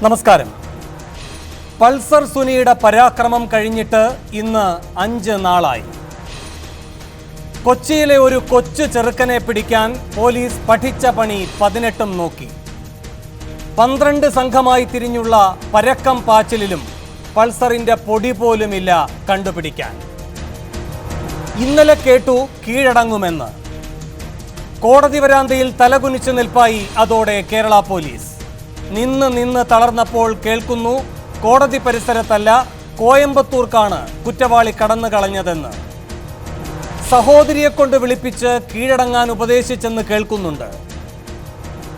നമസ്കാരം. പൾസർ സുനിയുടെ പരാക്രമം കഴിഞ്ഞിട്ട് ഇന്ന് 5 നാളായി. കൊച്ചിയിലെ ഒരു കൊച്ചു ചെറുക്കനെ പിടിക്കാൻ പോലീസ് പഠിച്ച പണി 18 നോക്കി. 12 സംഘമായി തിരിഞ്ഞുള്ള പരക്കം പാച്ചിലിലും പൾസറിന്റെ പൊടി പോലുമില്ല കണ്ടുപിടിക്കാൻ. ഇന്നലെ കേട്ടു കീഴടങ്ങുമെന്ന്. കോടതി വരാന്തയിൽ തലകുനിച്ചു നിൽപ്പായി അതോടെ കേരള പോലീസ്. നിന്ന് തളർന്നപ്പോൾ കേൾക്കുന്നു കോടതി പരിസരത്തല്ല കോയമ്പത്തൂർക്കാണ് കുറ്റവാളി കടന്നു കളഞ്ഞതെന്ന്. സഹോദരിയെ കൊണ്ട് വിളിപ്പിച്ച് കീഴടങ്ങാൻ ഉപദേശിച്ചെന്ന് കേൾക്കുന്നുണ്ട്.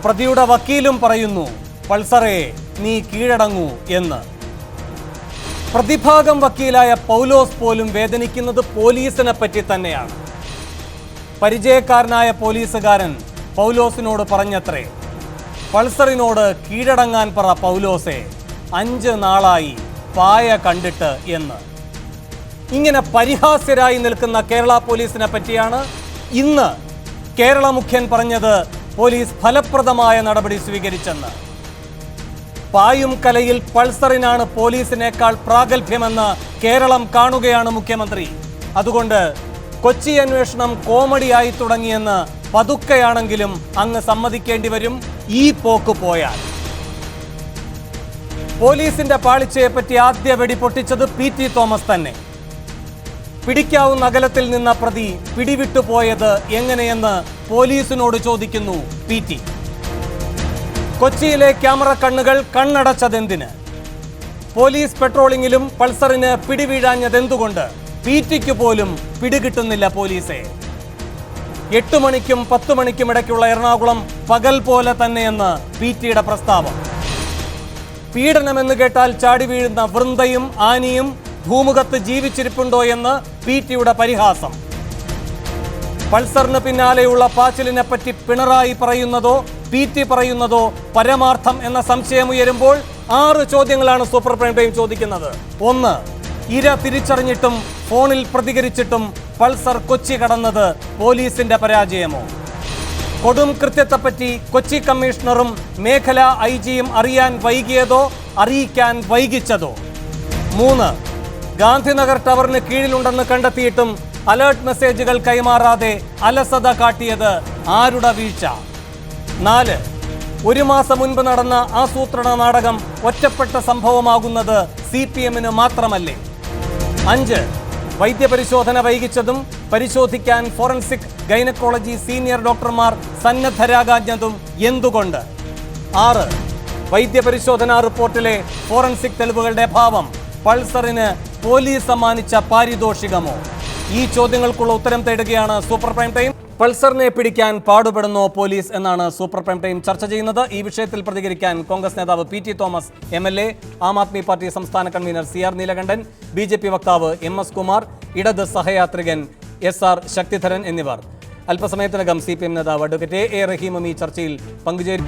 പ്രതിയുടെ വക്കീലും പറയുന്നു പൾസറെ നീ കീഴടങ്ങൂ എന്ന്. പ്രതിഭാഗം വക്കീലായ പൗലോസ് പോലും വേദനിക്കുന്നത് പോലീസിനെ പറ്റി തന്നെയാണ്. പരിചയക്കാരനായ പോലീസുകാരൻ പൗലോസിനോട് പറഞ്ഞത്രേ, പൾസറിനോട് കീഴടങ്ങാൻ പറ പൗലോസെ, 5 നാളായി പായ കണ്ടിട്ട് എന്ന്. ഇങ്ങനെ പരിഹാസ്യരായി നിൽക്കുന്ന കേരള പോലീസിനെ പറ്റിയാണ് ഇന്ന് കേരള മുഖ്യൻ പറഞ്ഞത് പോലീസ് ഫലപ്രദമായ നടപടി സ്വീകരിച്ചെന്ന്. പായും കലയിൽ പൾസറിനാണ് പോലീസിനേക്കാൾ പ്രാഗൽഭ്യമെന്ന് കേരളം കാണുകയാണ് മുഖ്യമന്ത്രി. അതുകൊണ്ട് കൊച്ചി അന്വേഷണം കോമഡിയായി തുടങ്ങിയെന്ന് പതുക്കെയാണെങ്കിലും അങ്ങ് സമ്മതിക്കേണ്ടി വരും ഈ പോക്ക് പോയാൽ. പോലീസിന്റെ പാളിച്ചയെപ്പറ്റി ആദ്യ വെടി പൊട്ടിച്ചത് PT തോമസ് തന്നെ. പിടിക്കാവുന്ന അകലത്തിൽ നിന്ന പ്രതി പിടിവിട്ടുപോയത് എങ്ങനെയെന്ന് പോലീസിനോട് ചോദിക്കുന്നു PT. കൊച്ചിയിലെ ക്യാമറ കണ്ണുകൾ കണ്ണടച്ചതെന്തിന്? പോലീസ് പെട്രോളിങ്ങിലും പൾസറിന് പിടിവീഴാഞ്ഞതെന്തുകൊണ്ട്? PTക്ക് പോലും പിടികിട്ടുന്നില്ല പോലീസെ. 8 മണിക്കും 10 മണിക്കും ഇടയ്ക്കുള്ള എറണാകുളം പകൽ പോലെ തന്നെയെന്ന് PTയുടെ പ്രസ്താവം. പീഡനമെന്ന് കേട്ടാൽ ചാടി വീഴുന്ന വൃന്ദയും ആനിയും ഭൂമുഖത്ത് ജീവിച്ചിരിപ്പുണ്ടോ എന്ന് PTയുടെ പരിഹാസം. പൾസറിന് പിന്നാലെയുള്ള പാച്ചിലിനെ പറ്റി പിണറായി പറയുന്നതോ PT പറയുന്നതോ പരമാർത്ഥം എന്ന സംശയമുയരുമ്പോൾ 6 ചോദ്യങ്ങളാണ് സൂപ്പർ പ്രൈം ടൈം ചോദിക്കുന്നത്. 1. ഇര തിരിച്ചറിഞ്ഞിട്ടും ഫോണിൽ പ്രതികരിച്ചിട്ടും പൾസർ കൊച്ചി കടന്നത് പോലീസിന്റെ പരാജയമോ? കൊടും കൃത്യത്തെപ്പറ്റി കൊച്ചി കമ്മീഷണറും മേഖല IG-യും അറിയാൻ വൈകിയതോ അറിയിക്കാൻ വൈകിച്ചതോ? 3. ഗാന്ധിനഗർ ടവറിന് കീഴിലുണ്ടെന്ന് കണ്ടെത്തിയിട്ടും അലേർട്ട് മെസ്സേജുകൾ കൈമാറാതെ അലസത കാട്ടിയത് ആരുടെ വീഴ്ച? 4. 1 മാസം മുൻപ് നടന്ന ആസൂത്രണ നാടകം ഒറ്റപ്പെട്ട സംഭവമാകുന്നത് CPM-ന് മാത്രമല്ലേ? 5. വൈദ്യപരിശോധന വൈകിച്ചതും പരിശോധിക്കാൻ ഫോറൻസിക് ഗൈനക്കോളജി സീനിയർ ഡോക്ടർമാർ സന്നദ്ധരാകാഞ്ഞതും എന്തുകൊണ്ട്? 6. വൈദ്യപരിശോധനാ റിപ്പോർട്ടിലെ ഫോറൻസിക് തെളിവുകളുടെ അഭാവം പൾസറിന് പോലീസ് സമ്മാനിച്ച പാരിതോഷികമോ? ഈ ചോദ്യങ്ങൾക്കുള്ള ഉത്തരം തേടുകയാണ് സൂപ്പർ പ്രൈം ടൈം. പൾസറിനെ പിടിക്കാൻ പാടുപെടുന്നോ പോലീസ് എന്നാണ് സൂപ്പർ പ്രൈം ടൈം ചർച്ച ചെയ്യുന്നത്. ഈ വിഷയത്തിൽ പ്രതികരിക്കാൻ കോൺഗ്രസ് നേതാവ് PT Thomas MLA, Aam Aadmi party സംസ്ഥാന കൺവീനർ CR നീലകണ്ഠൻ, BJP വക്താവ് MS കുമാർ, ഇടത് സഹയാത്രികൻ SR ശക്തിധരൻ എന്നിവർ. അല്പസമയത്തിനകം CPM നേതാവ് അഡ്വക്കേറ്റ് A റഹീമും ഈ ചർച്ചയിൽ പങ്കുചേരും.